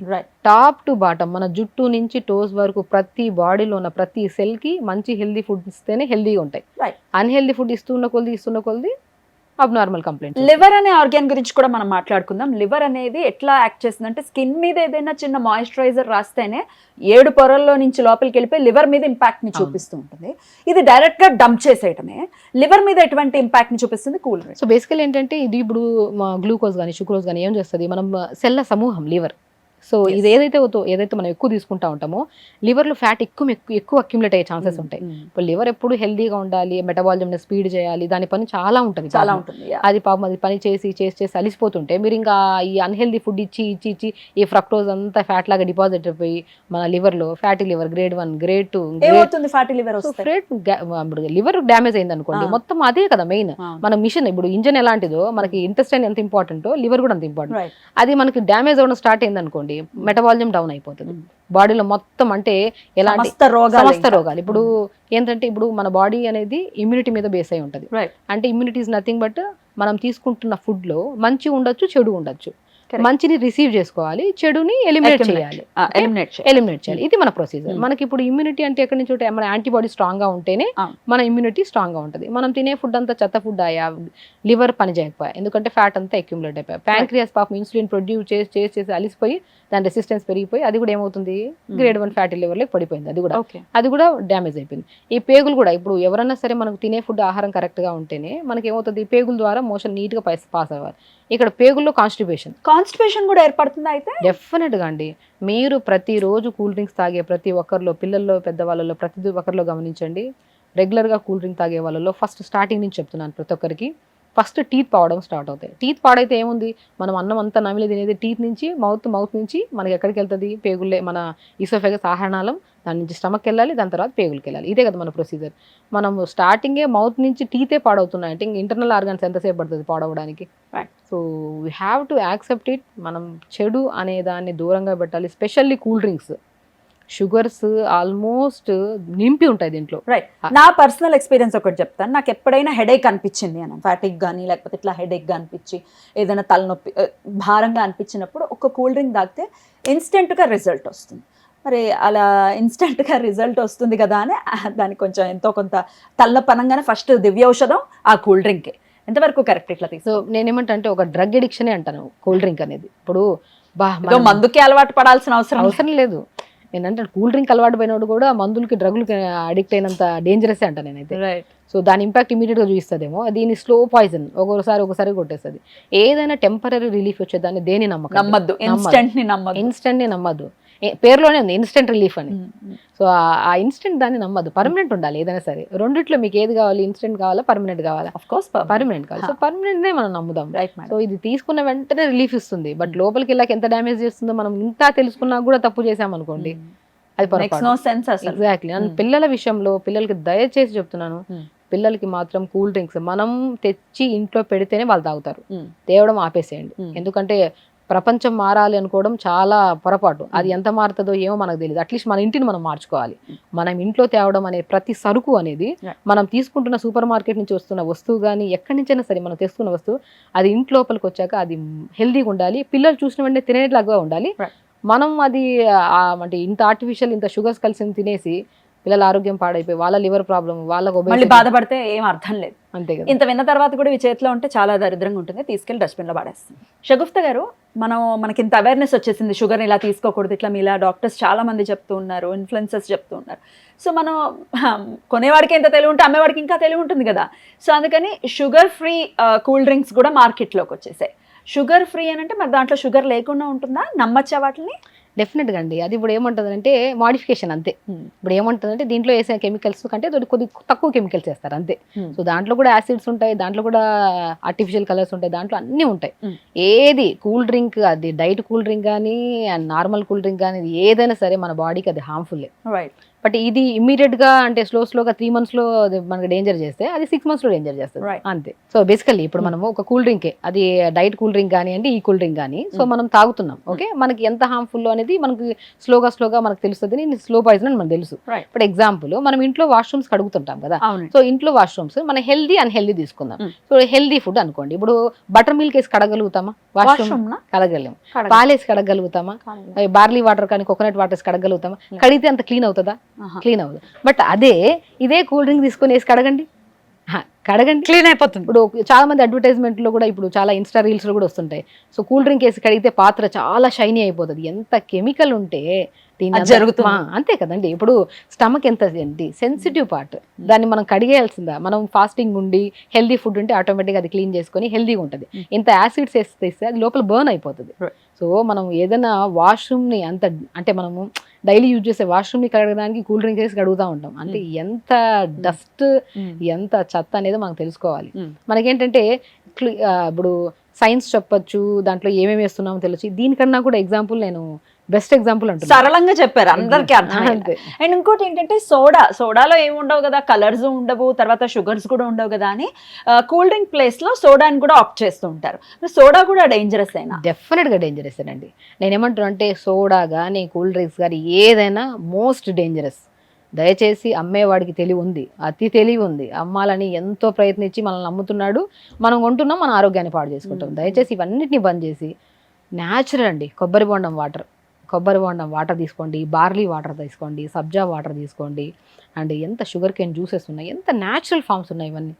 టాప్ టు బాటమ్ మన జుట్టు నుంచి టోస్ వరకు ప్రతి బాడీలో ఉన్న ప్రతి సెల్కి మంచి హెల్దీ ఫుడ్ ఇస్తేనే హెల్దీగా ఉంటాయి. అన్హెల్దీ ఫుడ్ ఇస్తున్న కొద్ది అబ్నార్మల్ కంప్లైంట్. లివర్ అనే ఆర్గాన్ గురించి కూడా మనం మాట్లాడుకుందాం. లివర్ అనేది ఎట్లా యాక్ట్ చేస్తుందంటే, స్కిన్ మీద ఏదైనా చిన్న మాయిశ్చరైజర్ రాస్తేనే 7 పొరల్లో నుంచి లోపలికి వెళ్ళిపోయి లివర్ మీద ఇంపాక్ట్ ని చూపిస్తూ ఉంటుంది. ఇది డైరెక్ట్ గా డంప్ చేసేయటమే. లివర్ మీద ఎటువంటి ఇంపాక్ట్ ని చూపిస్తుంది కూల్ డ్రింక్? సో బేసికల్ ఏంటంటే ఇది ఇప్పుడు గ్లూకోజ్ కానీ షుక్రోజ్ కానీ ఏం చేస్తుంది? మనం సెల్ల సమూహం లివర్ సో ఇది ఏదైతే మనం ఎక్కువ తీసుకుంటా ఉంటామో లివర్లో ఫ్యాట్ ఎక్కువ అక్యుములేట్ అయ్యే ఛాన్సెస్ ఉంటాయి. ఇప్పుడు లివర్ ఎప్పుడు హెల్దీగా ఉండాలి, మెటబాలిజం స్పీడ్ చేయాలి, దాని పని చాలా ఉంటుంది. అది పాపం అది పని చేసి అలిసిపోతుంటే మీరు ఇంకా ఈ అన్హెల్దీ ఫుడ్ ఇచ్చి ఈ ఫ్రక్టోజ్ అంతా ఫ్యాట్ లాగా డిపాజిట్ అయిపోయి మన లివర్లో fatty liver grade 1 grade 2 fatty liver liver damage అయింది అనుకోండి, మొత్తం అదే కదా మెయిన్. మన మిషన్ ఇప్పుడు ఇంజన్ ఎలాంటిదో మనకి ఇంటెస్టైన్ ఎంత ఇంపార్టెంటో లివర్ కూడా అంత ఇంపార్టెంట్. అది మనకి డ్యామేజ్ అవ్వడం స్టార్ట్ అయింది అనుకోండి, మెటబాలిజం డౌన్ అయిపోతుంది బాడీలో మొత్తం. అంటే ఎలాంటి సమస్త రోగాలు ఇప్పుడు ఏంటంటే ఇప్పుడు మన బాడీ అనేది ఇమ్యూనిటీ మీద బేస్ అయి ఉంటుంది. అంటే ఇమ్యూనిటీ ఇస్ నథింగ్ బట్ మనం తీసుకుంటున్న ఫుడ్ లో మంచి ఉండొచ్చు, చెడు ఉండొచ్చు. మంచిని రిసీవ్ చేసుకోవాలి, చెడుని ఎలిమినేట్ చేయాలి. ఇది మన ప్రొసీజర్. మనకి ఇప్పుడు ఇమ్యూనిటీ అంటే ఎక్కడి నుంచి మన యాంటీబాడీ స్ట్రాంగ్ గా ఉంటేనే మన ఇమ్యూనిటీ స్ట్రాంగ్ గా ఉంటుంది. మనం తినే ఫుడ్ అంతా చెత్త ఫుడ్ అయ్యా, లివర్ పని చేయకపోయా, ఎందుకంటే ఫ్యాట్ అంతా అక్యుములేట్ అయిపోయా, ప్యాంక్రియాస్ పాపం ఇన్సులిన్ ప్రొడ్యూస్ చేసి అలిసిపోయి దాని రెసిస్టెన్స్ పెరిగిపోయి అది కూడా ఏమవుతుంది, గ్రేడ్ 1 ఫ్యాటీ లివర్ లో పడిపోయింది. అది కూడా డ్యామేజ్ అయిపోయింది. ఈ పేగులు కూడా ఇప్పుడు ఎవరన్నా సరే మనకు తినే ఫుడ్ ఆహారం కరెక్ట్ గా ఉంటేనే మనకి ఏమవుతుంది, పేగుల ద్వారా మోషన్ నీట్ గా పాస్ అవ్వాలి. ఇక్కడ పేగుల్లో కాన్స్టిపేషన్ కూడా ఏర్పడుతుంది. అయితే డెఫినెట్ గా అండి, మీరు ప్రతిరోజు కూల్ డ్రింక్స్ తాగే ప్రతి ఒక్కరిలో, పిల్లల్లో పెద్దవాళ్ళలో ప్రతి ఒక్కరిలో గమనించండి, రెగ్యులర్ గా కూల్ డ్రింక్ తాగే వాళ్ళలో ఫస్ట్ స్టార్టింగ్ నుంచి చెప్తున్నాను ప్రతి ఒక్కరికి, ఫస్ట్ టీత్ పావడం స్టార్ట్ అవుతాయి. టీత్ పాడైతే ఏముంది, మనం అన్నం అంతా నమిలి తినేది టీత్ నుంచి, మౌత్ నుంచి మనకి ఎక్కడికి వెళ్తుంది, పేగులే, మన ఈసోఫేగస్ ఆహారనాళం, దాని నుంచి స్టమక్ వెళ్ళాలి, దాని తర్వాత పేగులకి వెళ్ళాలి. ఇదే కదా మన ప్రొసీజర్. మనం స్టార్టింగే మౌత్ నుంచి టీతే పాడవుతున్నాయి అంటే ఇంటర్నల్ ఆర్గన్స్ ఎంతసేపు పడుతుంది పాడవడానికి. So we have to accept it. మనం చెడు అనే దాన్ని దూరంగా పెట్టాలి. Specially cool drinks, sugars almost నింపి ఉంటాయి దీంట్లో. నా పర్సనల్ ఎక్స్పీరియన్స్ ఒకటి చెప్తాను. నాకు ఎప్పుడైనా హెడేక్ అనిపించింది అని, ఫ్యాటిక్ కానీ లేకపోతే ఇట్లా హెడేక్గా అనిపించి ఏదైనా తలనొప్పి భారంగా అనిపించినప్పుడు ఒక కూల్ డ్రింక్ తాగితే ఇన్స్టెంట్గా రిజల్ట్ వస్తుంది. మరి అలా ఇన్స్టెంట్గా రిజల్ట్ వస్తుంది కదా అని దానికి కొంచెం ఎంతో కొంత తలనొప్పనంగానే ఫస్ట్ దివ్య ఔషధం ఆ కూల్ డ్రింకే. ఎంతవరకు కరెక్ట్ ఇట్లా తీసు? సో నేనేమంటే ఒక డ్రగ్ అడిక్షనే అంటాను కూల్ డ్రింక్ అనేది. ఇప్పుడు మందుకి అలవాటు పడాల్సిన అవసరం లేదు. నేనంటే కూల్ డ్రింక్ అలవాటు పోయినప్పుడు కూడా మందులకి డ్రగ్లకి అడిక్ట్ అయినంత డేంజరస్ అంట నేనైతే. సో దాని ఇంపాక్ట్ ఇమీడియట్గా చూపిస్తుందేమో, దీని స్లో పాయిజన్ ఒకసారి కొట్టేస్తుంది. ఏదైనా టెంపరీ రిలీఫ్ వచ్చేదాన్ని దేని నమ్మద్దు, ఇన్స్టెంట్ని నమ్మద్దు. పేరులోనే ఉంది ఇన్స్టెంట్ రిలీఫ్ అని. సో ఆ ఇన్స్టెంట్ దాన్ని నమ్మద్దు, పర్మనెంట్ ఉండాలి ఏదైనా సరే. రెండిట్లో మీకు ఏది కావాలి, ఇన్స్టెంట్ కావాలా పర్మనెంట్ కావాలా? పర్మనెంట్ కావాలి. సో పర్మనెంట్ మనం నమ్ముదాం. సో ఇది తీసుకున్న వెంటనే రిలీఫ్ ఇస్తుంది, బట్ లోపలికి వెళ్ళాక ఎంత డ్యామేజ్ చేస్తుందో మనం ఇంకా తెలుసుకున్నా కూడా తప్పు చేసామనుకోండి, అది ఎగ్జాక్ట్లీ. పిల్లల విషయంలో పిల్లలకి దయచేసి చెప్తున్నాను, పిల్లలకి మాత్రం కూల్ డ్రింక్స్ మనం తెచ్చి ఇంట్లో పెడితేనే వాళ్ళు తాగుతారు, తేవడం ఆపేసేయండి. ఎందుకంటే ప్రపంచం మారాలి అనుకోవడం చాలా పొరపాటు. అది ఎంత మారుతుందో ఏమో మనకు తెలియదు. అట్లీస్ట్ మన ఇంటిని మనం మార్చుకోవాలి. మనం ఇంట్లో తేవడం అనే ప్రతి సరుకు అనేది, మనం తీసుకుంటున్న సూపర్ మార్కెట్ నుంచి వస్తున్న వస్తువు కానీ ఎక్కడి నుంచైనా సరే మనం తెస్తున్న వస్తువు, అది ఇంటి లోపలికి వచ్చాక అది హెల్దీగా ఉండాలి, పిల్లలు చూసిన వెంటనే తినేట్లాగా ఉండాలి. మనం అది అంటే ఇంత ఆర్టిఫిషియల్, ఇంత షుగర్స్ కలిసి తినేసి పిల్లల ఆరోగ్యం పాడైపోయి వాళ్ళ లివర్ ప్రాబ్లమ్, వాళ్ళకు బాధపడితే ఏం అర్థం లేదు. అంతే కదా. ఇంత విన్న తర్వాత కూడా ఈ చేతిలో ఉంటే చాలా దరిద్రంగా ఉంటుంది, తీసుకెళ్లి డస్ట్బిన్లో పడేస్తుంది. షగుఫ్తా గారు, మనకి ఇంత అవేర్నెస్ వచ్చేసింది, షుగర్ ఇలా తీసుకోకూడదు, ఇట్లా మీలా డాక్టర్స్ చాలా మంది చెప్తూ ఉన్నారు, ఇన్ఫ్లుయెన్సర్స్ చెప్తూ ఉన్నారు. సో మనం కొనేవాడికి ఎంత తెలివి ఉంటే అమ్మేవాడికి ఇంకా తెలివి ఉంటుంది కదా. సో అందుకని షుగర్ ఫ్రీ కూల్ డ్రింక్స్ కూడా మార్కెట్లోకి వచ్చేసాయి. షుగర్ ఫ్రీ అని అంటే మరి దాంట్లో షుగర్ లేకుండా ఉంటుందా? నమ్మచ్చా వాటిని? డెఫినెట్గా అండి. అది ఇప్పుడు ఏమంటుందంటే మాడిఫికేషన్ అంతే. ఇప్పుడు ఏమంటుందంటే దీంట్లో వేసే కెమికల్స్ కంటే కొద్ది తక్కువ కెమికల్స్ వేస్తారు అంతే. సో దాంట్లో కూడా యాసిడ్స్ ఉంటాయి, దాంట్లో కూడా ఆర్టిఫిషియల్ కలర్స్ ఉంటాయి, దాంట్లో అన్నీ ఉంటాయి. ఏది కూల్ డ్రింక్, అది డైట్ కూల్ డ్రింక్ కానీ నార్మల్ కూల్ డ్రింక్ కానీ ఏదైనా సరే మన బాడీకి అది హార్మ్ఫుల్లే. బట్ ఇది ఇమీడియట్ గా అంటే స్లోగా 3 months లో మనకి డేంజర్ చేస్తే అది 6 months లో డేంజర్ చేస్తుంది అంతే. సో బేసికల్లీ ఇప్పుడు మనము ఒక కూల్ డ్రింకే, అది డైట్ కూల్ డ్రింక్ కానివ్వండి, ఈ కూల్ డ్రింక్ కానీ, సో మనం తాగుతున్నాం, ఓకే, మనకి ఎంత హార్మ్ఫుల్ అనేది మనకి స్లోగా మనకు తెలుస్తుంది. స్లో పాయిజన్ అని మనకు తెలుసు. ఇప్పుడు ఎగ్జాంపుల్ మనం ఇంట్లో వాష్రూమ్స్ కడుగుతుంటాం కదా. సో ఇంట్లో వాష్రూమ్స్ మన హెల్దీ అన్హెల్దీ తీసుకుందాం. సో హెల్దీ ఫుడ్ అనుకోండి, ఇప్పుడు బటర్ మిల్క్ వేసి కడగలుగుతామా? వాష్రూమ్ కడగలేము. పాలేసి కడగలుగుతామా? బార్లీ వాటర్ కానీ కోకోనట్ వాటర్ వేసి కడగలుగుతామా? కడిగితే అంత క్లీన్ అవుతుందా? క్లీన్ అవ్వదు. బట్ ఇదే కూల్ డ్రింక్ తీసుకొని వేసి కడగండి, కడగండి, క్లీన్ అయిపోతుంది. ఇప్పుడు చాలా మంది అడ్వర్టైజ్మెంట్ లో కూడా ఇప్పుడు చాలా ఇన్స్టా రీల్స్ లో కూడా వస్తుంటాయి. సో కూల్ డ్రింక్ వేసి కడిగితే పాత్ర చాలా షైనీ అయిపోతుంది. ఎంత కెమికల్ ఉంటే అది జరుగుతుంది. అంతే కదండి. ఇప్పుడు స్టమక్ ఎంత సెన్సిటివ్ పార్ట్, దాన్ని మనం కడిగేయాల్సిందా? మనం ఫాస్టింగ్ ఉండి హెల్దీ ఫుడ్ ఉంటే ఆటోమేటిక్గా అది క్లీన్ చేసుకొని హెల్దీగా ఉంటుంది. ఇంత యాసిడ్స్ వేస్తే అది లోపల బర్న్ అయిపోతుంది. సో మనం ఏదైనా వాష్రూమ్ని అంత అంటే మనము డైలీ యూజ్ చేసే వాష్రూమ్ని కడగడానికి కూల్ డ్రింక్ వేసి కడుగుతూ ఉంటాం. అంటే ఎంత డస్ట్ ఎంత చెత్త అనేది మనం తెలుసుకోవాలి. మనకేంటంటే ఇప్పుడు సైన్స్ చెప్పొచ్చు, దాంట్లో ఏమేమి వేస్తున్నామో తెలుసు. దీనికన్నా కూడా ఎగ్జాంపుల్ నేను బెస్ట్ ఎగ్జాంపుల్ అంటున్నాను. సరళంగా చెప్పారు, అందరికీ అర్థమైంది. అండ్ ఇంకోటి ఏంటంటే సోడాలో ఏమి ఉండవు కదా, కలర్స్ ఉండవు, తర్వాత షుగర్స్ కూడా ఉండవు కదా అని కూల్ డ్రింక్ ప్లేస్ లో సోడాని కూడా ఆప్ట్ చేస్తూ ఉంటారు. సోడా కూడా డేంజరస్ అయినా? డెఫినెట్ గా డేంజరస్ అండి. నేనేమంటున్నా అంటే సోడా కానీ కూల్ డ్రింక్స్ కానీ ఏదైనా మోస్ట్ డేంజరస్. దయచేసి అమ్మేవాడికి తెలివి ఉంది, అతి తెలివి ఉంది, అమ్మాలని ఎంతో ప్రయత్నించి మనల్ని అమ్ముతున్నాడు, మనం కొంటున్నాం, మన ఆరోగ్యాన్ని పాడు చేసుకుంటాం. దయచేసి ఇవన్నిటిని బంద్ చేసి న్యాచురల్ అండి, కొబ్బరి బొండం వాటర్ తీసుకోండి, బార్లీ వాటర్ తీసుకోండి, సబ్జా వాటర్ తీసుకోండి. అండ్ ఎంత షుగర్ కేన్ జ్యూసెస్ ఉన్నాయి, ఎంత న్యాచురల్ ఫార్మ్స్ ఉన్నాయి ఇవన్నీ.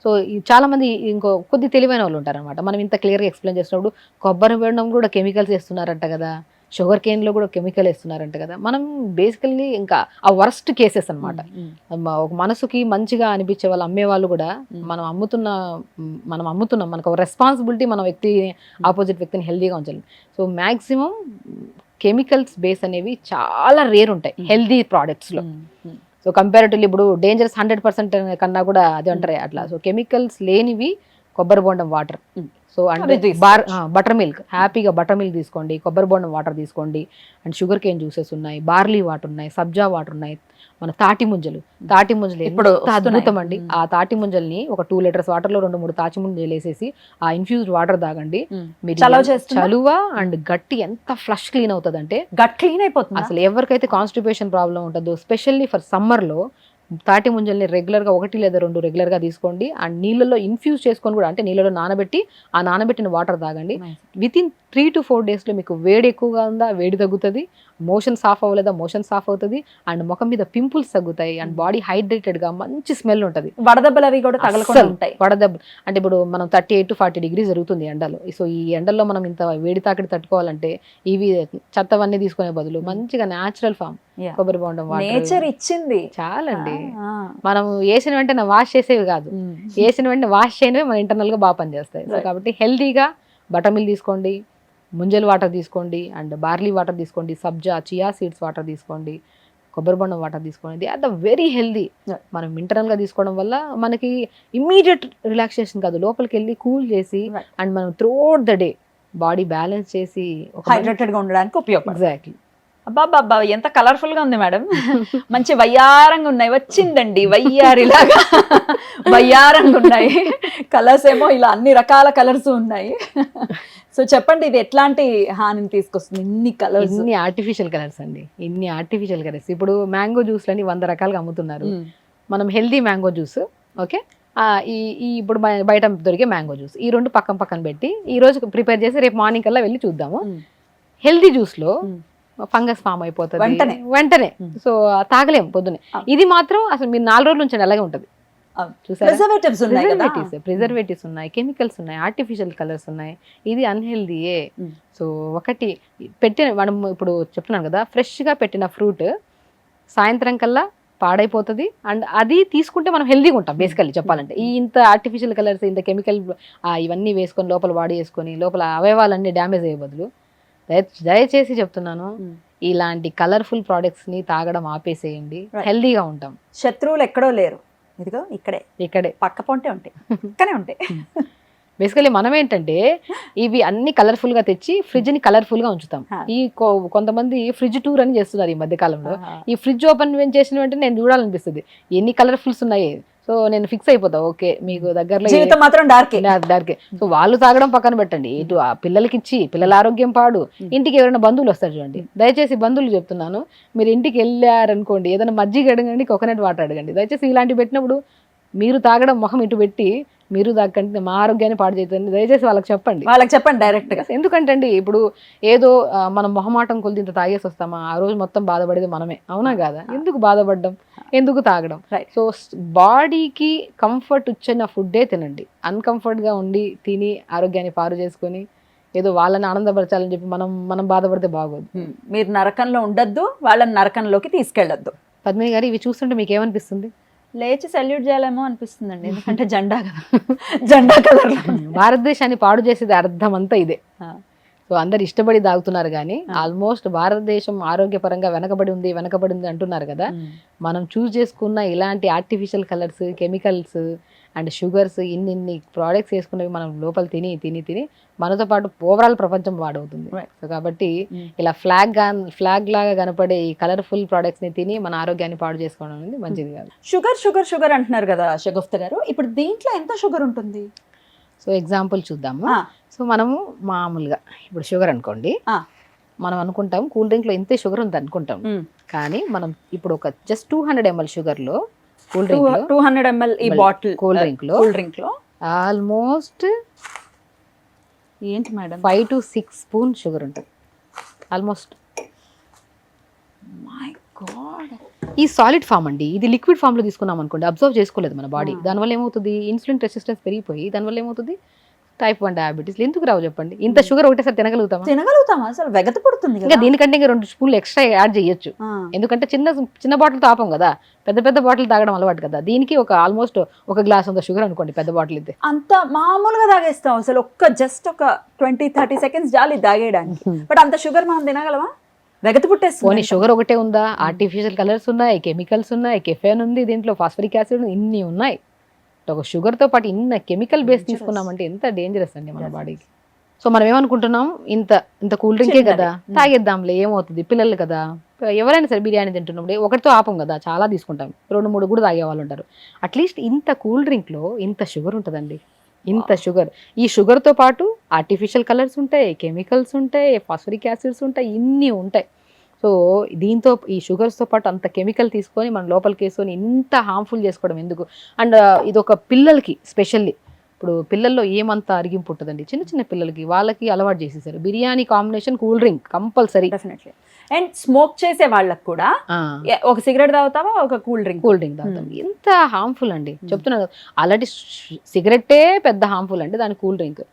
సో చాలామంది ఇంకో కొద్ది తెలివైన వాళ్ళు ఉంటారనమాట. మనం ఇంత క్లియర్గా ఎక్స్ప్లెయిన్ చేసినప్పుడు కొబ్బరి బొండం కూడా కెమికల్స్ వేస్తున్నారంట కదా, షుగర్ కేన్లో కూడా కెమికల్ వేస్తున్నారంట కదా. మనం బేసికల్లీ ఇంకా ఆ వర్స్ట్ కేసెస్ అనమాట. ఒక మనసుకి మంచిగా అనిపించే వాళ్ళు అమ్మేవాళ్ళు కూడా మనం అమ్ముతున్నాం, మనకు ఒక రెస్పాన్సిబిలిటీ, మన ఆపోజిట్ వ్యక్తిని హెల్దీగా ఉంచాలి. సో మ్యాక్సిమం కెమికల్స్ బేస్ అనేవి చాలా రేర్ ఉంటాయి హెల్దీ ప్రోడక్ట్స్లో. సో కంపారిటివ్లీ ఇప్పుడు డేంజరస్ 100% కన్నా కూడా అది అంటారు అట్లా. సో కెమికల్స్ లేనివి కొబ్బరి బొండం వాటర్. సో అంటే బటర్ మిల్క్, హ్యాపీగా బటర్ మిల్క్ తీసుకోండి, కొబ్బరి బొండం వాటర్ తీసుకోండి. అండ్ షుగర్ కేన్ జ్యూసెస్ ఉన్నాయి, బార్లీ వాటర్ ఉన్నాయి, సబ్జా వాటర్ ఉన్నాయి, మన తాటి ముంజలు ఇప్పుడు అద్భుతం అండి. ఆ తాటి ముంజల్ని ఒక 2 లీటర్స్ వాటర్ లో 2-3 తాటి ముంజలు వేసేసి ఆ ఇన్ఫ్యూజ్డ్ వాటర్ తాగండి. మీరు చలువ అండ్ గట్టి ఎంత ఫ్లష్ క్లీన్ అవుతుంది అంటే గట్ క్లీన్ అయిపోతుంది. అసలు ఎవరికైతే కాన్స్టిపేషన్ ప్రాబ్లం ఉంటుందో స్పెషల్లీ ఫర్ సమ్మర్ లో తాటి ముంజల్ని రెగ్యులర్గా 1 లేదా 2 రెగ్యులర్గా తీసుకోండి. అండ్ నీళ్ళలో ఇన్ఫ్యూజ్ చేసుకొని కూడా, అంటే నీళ్ళలో నానబెట్టి ఆ నానబెట్టిన వాటర్ తాగండి. వితిన్ 3 to 4 డేస్లో మీకు వేడి ఎక్కువగా ఉందా, వేడి తగ్గుతుంది, మోషన్ సాఫ్ అవ్వలేదా, మోషన్ సాఫ్ అవుతుంది, అండ్ ముఖం మీద పింపుల్స్ తగ్గుతాయి, అండ్ బాడీ హైడ్రేటెడ్గా మంచి స్మెల్ ఉంటుంది. వడదెబ్బలు అవి కూడా తగలకుండా ఉంటాయి. వడదెబ్బ అంటే ఇప్పుడు మనం 38 to 40 degrees జరుగుతుంది ఎండలో. సో ఈ ఎండల్లో మనం ఇంత వేడి తాకిడి తట్టుకోవాలంటే ఇవి చెత్తవన్నీ తీసుకునే బదులు మంచిగా న్యాచురల్ ఫామ్ కొబ్బరి బొండం నేచర్ ఇచ్చింది చాలండి. మనం వేసిన వెంటనే వాష్ చేసేవి కాదు, వేసిన వెంటనే వాష్ చేయనివి మన ఇంటర్నల్ గా బాగా పనిచేస్తాయి. సో కాబట్టి హెల్దీగా బటర్ మిల్క్ తీసుకోండి, ముంజల్ వాటర్ తీసుకోండి, అండ్ బార్లీ వాటర్ తీసుకోండి, సబ్జా చియా సీడ్స్ వాటర్ తీసుకోండి, కొబ్బరి బొండం వాటర్ తీసుకోండి. They are the very healthy. మనం ఇంటర్నల్ గా తీసుకోవడం వల్ల మనకి ఇమ్మీడియట్ రిలాక్సేషన్ కాదు, లోపలికి వెళ్ళి కూల్ చేసి అండ్ మనం throughout the day body balance చేసి హైడ్రేటెడ్ గా ఉండడానికి ఉపయోగపడుతుంది. ఎగ్జాక్ట్లీ. అబ్బాబ్బా ఎంత కలర్ఫుల్ గా ఉంది మేడం, మంచి వయ్యారంగా ఉన్నాయి. వచ్చిందండి వయ్యారిలాగా వయ్యారంగా ఉన్నాయి. కలర్స్ ఏమో ఇలా అన్ని రకాల కలర్స్ ఉన్నాయి. సో చెప్పండి, ఇది ఎట్లాంటి హానిని తీసుకొస్తుంది? ఇన్ని కలర్స్, ఇన్ని ఆర్టిఫిషియల్ కలర్స్ అండి, ఇన్ని ఆర్టిఫిషియల్ కలర్స్. ఇప్పుడు మ్యాంగో జ్యూస్లని 100 రకాలుగా అమ్ముతున్నారు. మనం హెల్దీ మ్యాంగో జ్యూస్, ఓకే, ఈ ఇప్పుడు బయట దొరికే మ్యాంగో జ్యూస్, ఈ 2 పక్కన పెట్టి ఈ రోజు ప్రిపేర్ చేసి రేపు మార్నింగ్ కల్లా వెళ్ళి చూద్దాము. హెల్దీ జ్యూస్ లో ఫంగస్ ఫామ్ అయిపోతుంది వెంటనే. సో తాగలేం పొద్దునే. ఇది మాత్రం అసలు మీరు 4 రోజుల నుంచి అలాగే ఉంటుంది. ప్రిజర్వేటివ్స్ ఉన్నాయి, కెమికల్స్ ఉన్నాయి, ఆర్టిఫిషియల్ కలర్స్ ఉన్నాయి. ఇది అన్హెల్దీయే. సో ఒకటి పెట్టిన మనం ఇప్పుడు చెప్తున్నాను కదా, ఫ్రెష్గా పెట్టిన ఫ్రూట్ సాయంత్రం కల్లా పాడైపోతుంది. అండ్ అది తీసుకుంటే మనం హెల్దీగా ఉంటాం బేసికల్లీ చెప్పాలంటే. ఈ ఇంత ఆర్టిఫిషియల్ కలర్స్, ఇంత కెమికల్ ఇవన్నీ వేసుకొని లోపల బాడీ వేసుకొని లోపల అవయవాలన్నీ డ్యామేజ్ అయ్యే బదులు దయచేసి చెప్తున్నాను, ఇలాంటి కలర్ఫుల్ ప్రోడక్ట్స్ ని తాగడం ఆపేసేయండి, హెల్దీగా ఉంటాం. శత్రువులు ఎక్కడో లేరు, ఇదిగో ఇక్కడే పక్క పొంటే ఉంటాయి, ఇక్కడే ఉంటాయి. బేసికలీ మనం ఏంటంటే ఇవి అన్ని కలర్ఫుల్ గా తెచ్చి ఫ్రిడ్జ్ ని కలర్ఫుల్ గా ఉంచుతాం. ఈ కొంతమంది ఫ్రిడ్జ్ టూర్ అని చేస్తున్నారు ఈ మధ్య కాలంలో. ఈ ఫ్రిడ్జ్ ఓపెన్ చేసిన వెంటనే నేను చూడాలనిపిస్తుంది ఎన్ని కలర్ఫుల్స్ ఉన్నాయి. సో నేను ఫిక్స్ అయిపోతా, ఓకే మీకు దగ్గరలో జీవితం మాత్రం డార్కే. సో వాళ్ళు తాగడం పక్కన పెట్టండి, ఇటు ఆ పిల్లలకి ఇచ్చి పిల్లల ఆరోగ్యం పాడు. ఇంటికి ఎవరైనా బంధువులు వస్తారు చూడండి, దయచేసి బంధువులు చెప్తున్నాను, మీరు ఇంటికి వెళ్ళారనుకోండి ఏదైనా మజ్జిగ అడగండి, కోకోనట్ వాటర్ అడగండి. దయచేసి ఇలాంటివి పెట్టినప్పుడు మీరు తాగడం మొహం ఇటు పెట్టి మీరు దాకంటే మా ఆరోగ్యాన్ని పాడు చేయండి, దయచేసి వాళ్ళకి చెప్పండి. వాళ్ళకి చెప్పండి డైరెక్ట్ గా. ఎందుకంటే అండి ఇప్పుడు ఏదో మనం మొహమాటం కొలిది ఇంత తాగేసి వస్తామా, ఆ రోజు మొత్తం బాధపడేది మనమే, అవునా కాదా? ఎందుకు బాధపడడం, ఎందుకు తాగడం? Right. సో బాడీకి కంఫర్ట్ ఇచ్చిన ఫుడ్డే తినండి. అన్కంఫర్ట్గా ఉండి తిని ఆరోగ్యాన్ని పాడు చేసుకొని ఏదో వాళ్ళని ఆనందపరచాలని చెప్పి మనం బాధపడితే బాగోదు. మీరు నరకంలో ఉండొద్దు, వాళ్ళని నరకంలోకి తీసుకెళ్ళొద్దు. పద్మిని గారు ఇవి చూస్తుంటే మీకు ఏమనిపిస్తుంది? లేచి సెల్యూట్ చేయాలేమో అనిపిస్తుందండి, ఎందుకంటే జెండా కదా, జెండా కలర్. భారతదేశాన్ని పాడు చేసేది అర్థం అంతా ఇదే. ఆ. సో అందరు ఇష్టపడి తాగుతున్నారు కానీ ఆల్మోస్ట్ భారతదేశం ఆరోగ్యపరంగా వెనకబడి ఉంది అంటున్నారు కదా. మనం చూస్ చేసుకున్న ఇలాంటి artificial colours, chemicals and sugars ఇన్ని ప్రోడక్ట్స్ వేసుకునేవి మనం లోపల తిని మనతో పాటు ఓవరాల్ ప్రపంచం పాడవుతుంది. సో కాబట్టి ఇలా ఫ్లాగ్ లాగా కనపడే ఈ కలర్ఫుల్ ప్రోడక్ట్స్ ని తిని మన ఆరోగ్యాన్ని పాడు చేసుకోవడం అనేది మంచిది కాదు. షుగర్ అంటున్నారు కదా షగుఫ్తా గారు, ఇప్పుడు దీంట్లో ఎంత షుగర్ ఉంటుంది? సో ఎగ్జాంపుల్ చూద్దాము. సో మనము మామూలుగా ఇప్పుడు షుగర్ అనుకోండి, మనం అనుకుంటాం కూల్ డ్రింక్ లో ఇంతే షుగర్ ఉంది అనుకుంటాం. కానీ మనం ఇప్పుడు ఒక జస్ట్ 200 ml షుగర్ లో కూల్ డ్రింక్ లో 200 ml ఈ బాటిల్ కూల్ డ్రింక్ లో ఆల్మోస్ట్ ఏంటి మేడం 5 to 6 స్పూన్ షుగర్ ఉంటుంది ఆల్మోస్ట్. మై గాడ్, ఈ సాలిడ్ ఫామ్ అండి, ఇది లిక్విడ్ ఫామ్ లో తీసుకున్నాం అనుకోండి, అబ్జర్వ్ చేసుకోలేదు మన బాడీ, దానివల్ల ఏమవుతుంది ఇన్సులిన్ రెసిస్టెన్స్ పెరిగిపోయి దానివల్ల ఏమవుతుంది type 1 డయాబెటీస్. ఎందుకు రావు చెప్పండి? ఇంత షుగర్ ఒకటేసారి తినగలుగుతామా? అసలు వెగత పడుతుంది ఇంకా దీనికంటే ఇంకా 2 స్పూన్లు ఎక్స్ట్రా యాడ్ చేయొచ్చు. ఎందుకంటే చిన్న బాటిల్ తాపం కదా, పెద్ద బాటిల్ తాగడం అలవాటు కదా. దీనికి ఒక ఆల్మోస్ట్ 1 గ్లాస్ అంత షుగర్ అనుకోండి పెద్ద బాటిల్ అయితే. అంత మామూలుగా తాగేస్తాం అసలు, జస్ట్ ఒక 20-30 సెకండ్స్ జాలి తాగేయడానికి. బట్ అంత షుగర్ మనం తినగలమా? వెగత పుట్టేస్తుంది. పోనీ షుగర్ ఒకటే ఉందా? ఆర్టిఫిషియల్ కలర్స్ ఉన్నాయి, కెమికల్స్ ఉన్నాయి, కెఫెన్ ఉంది, దీంట్లో ఫాస్ఫరిక్ యాసిడ్ ఇన్ని ఉన్నాయి. ఒక షుగర్తో పాటు ఇన్న కెమికల్ బేస్ తీసుకున్నామంటే ఎంత డేంజరస్ అండి మన బాడీకి. సో మనం ఏమనుకుంటున్నాం, ఇంత కూల్ డ్రింకే కదా తాగేద్దాంలే ఏమవుతుంది, పిల్లలు కదా. ఎవరైనా సరే బిర్యానీ తింటున్నప్పుడు ఒకటితో ఆపం కదా, చాలా తీసుకుంటాం, 2-3 కూడా తాగే వాళ్ళు ఉంటారు. అట్లీస్ట్ ఇంత కూల్ డ్రింక్లో ఇంత షుగర్ ఉంటుందండి, ఇంత షుగర్. ఈ షుగర్తో పాటు ఆర్టిఫిషియల్ కలర్స్ ఉంటాయి, కెమికల్స్ ఉంటాయి, ఫాస్ఫరిక్ యాసిడ్స్ ఉంటాయి, ఇన్ని ఉంటాయి. సో దీంతో ఈ షుగర్స్తో పాటు అంత కెమికల్ తీసుకొని మన లోపలికి వేసుకొని ఇంత హార్మ్ఫుల్ చేసుకోవడం ఎందుకు? అండ్ ఇది ఒక పిల్లలకి స్పెషల్లీ, ఇప్పుడు పిల్లల్లో ఏమంత అరిగింపు ఉంటుందండి, చిన్న పిల్లలకి వాళ్ళకి అలవాటు చేసేసారు biryani combination cool drink compulsory. Definitely. And smoke చేసే వాళ్ళకి కూడా ఒక సిగరెట్ తాగుతావా, ఒక కూల్ డ్రింక్ తాగుతాం. ఎంత హార్మ్ఫుల్ అండి చెప్తున్నాను. ఆల్రెడీ సిగరెట్టే పెద్ద హార్మ్ఫుల్ అండి, దాని కూల్ డ్రింక్.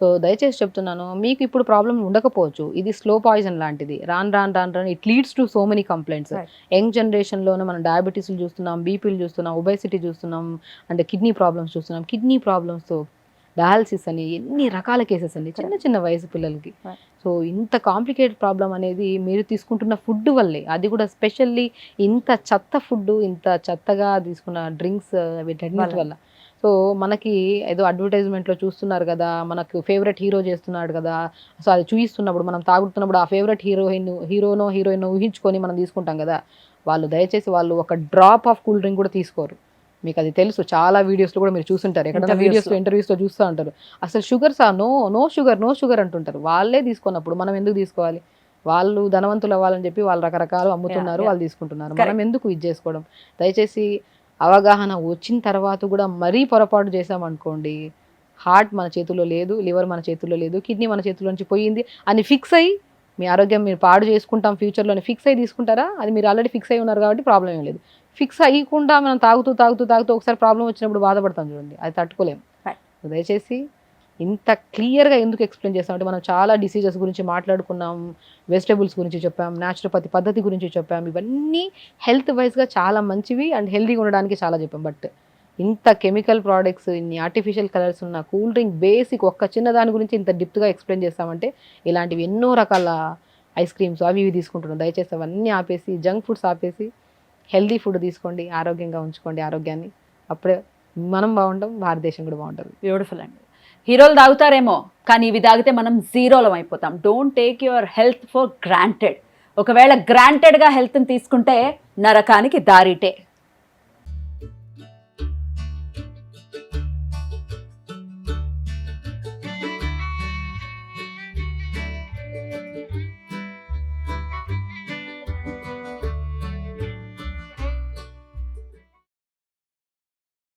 సో దయచేసి చెప్తున్నాను, మీకు ఇప్పుడు ప్రాబ్లం ఉండకపోవచ్చు, ఇది స్లో పాయిజన్ లాంటిది. రాను it leads to so many complaints. Young జనరేషన్లోనే మనం డయాబెటీస్లు చూస్తున్నాం, బీపీలు చూస్తున్నాం, ఒబేసిటీ చూస్తున్నాం, అండ్ కిడ్నీ ప్రాబ్లమ్స్ చూస్తున్నాం. కిడ్నీ ప్రాబ్లమ్స్తో డయాలసిస్ అని ఎన్ని రకాల కేసెస్ అండి చిన్న వయసు పిల్లలకి. సో ఇంత కాంప్లికేటెడ్ ప్రాబ్లం అనేది మీరు తీసుకుంటున్న ఫుడ్ వల్లే. అది కూడా స్పెషల్లీ ఇంత చెత్త ఫుడ్, ఇంత చెత్తగా తీసుకున్న డ్రింక్స్ వీటన్నిటి వల్ల. సో మనకి ఏదో అడ్వర్టైజ్మెంట్లో చూస్తున్నారు కదా, మనకు ఫేవరెట్ హీరో చేస్తున్నాడు కదా, సో అది చూపిస్తున్నప్పుడు మనం తాగుతున్నప్పుడు ఆ ఫేవరెట్ హీరోనో హీరోయిన్ ఊహించుకొని మనం తీసుకుంటాం కదా. దయచేసి వాళ్ళు ఒక డ్రాప్ ఆఫ్ కూల్ డ్రింక్ కూడా తీసుకోరు. మీకు అది తెలుసు, చాలా వీడియోస్లో కూడా మీరు చూస్తుంటారు, ఎక్కడైనా వీడియోస్లో ఇంటర్వ్యూస్లో చూస్తూ ఉంటారు. అసలు షుగర్స్ నో షుగర్ అంటుంటారు. వాళ్ళే తీసుకున్నప్పుడు మనం ఎందుకు తీసుకోవాలి? వాళ్ళు ధనవంతులు అవ్వాలని చెప్పి వాళ్ళు రకరకాలు అమ్ముతున్నారు, వాళ్ళు తీసుకుంటున్నారు, మనం ఎందుకు ఇది చేసుకోవడం? దయచేసి అవగాహన వచ్చిన తర్వాత కూడా మరీ పొరపాటు చేసామనుకోండి, హార్ట్ మన చేతుల్లో లేదు, లివర్ మన చేతుల్లో లేదు, కిడ్నీ మన చేతుల్లోంచి పోయింది అని ఫిక్స్ అయ్యి మీ ఆరోగ్యం మీరు పాడు చేసుకుంటాం ఫ్యూచర్లోనే ఫిక్స్ అయ్యి తీసుకుంటారా? అది మీరు ఆల్రెడీ ఫిక్స్ అయ్యి ఉన్నారు కాబట్టి ప్రాబ్లం ఏం లేదు. ఫిక్స్ అయ్యకుండా మనం తాగుతూ ఒకసారి ప్రాబ్లం వచ్చినప్పుడు బాధపడతాం చూడండి, అది తట్టుకోలేము. దయచేసి ఇంత క్లియర్గా ఎందుకు ఎక్స్ప్లెయిన్ చేస్తామంటే, మనం చాలా డిసీజెస్ గురించి మాట్లాడుకున్నాం, వెజిటేబుల్స్ గురించి చెప్పాం, న్యాచురోపతి పద్ధతి గురించి చెప్పాం, ఇవన్నీ హెల్త్ వైజ్గా చాలా మంచివి అండ్ హెల్తీగా ఉండడానికి చాలా చెప్పాం. బట్ ఇంత కెమికల్ ప్రోడక్ట్స్, ఇన్ని ఆర్టిఫిషియల్ కలర్స్ ఉన్న కూల్ డ్రింక్ బేసిక్ ఒక్క చిన్న దాని గురించి ఇంత డిప్త్గా ఎక్స్ప్లెయిన్ చేస్తామంటే, ఇలాంటివి ఎన్నో రకాల ఐస్ క్రీమ్స్ అవి ఇవి తీసుకుంటున్నాం. దయచేసి అవన్నీ ఆపేసి, జంక్ ఫుడ్స్ ఆపేసి హెల్తీ ఫుడ్ తీసుకోండి, ఆరోగ్యంగా ఉంచుకోండి ఆరోగ్యాన్ని. అప్పుడే మనం బాగుంటాం, భారతదేశం కూడా బాగుంటుంది. బ్యూటిఫుల్ అండి. హీరోలు తాగుతారేమో, కానీ ఇవి తాగితే మనం జీరోలం అయిపోతాం. Don't take your health for granted. ఒకవేళ గ్రాంటెడ్గా హెల్త్ని తీసుకుంటే నరకానికి దారిటే.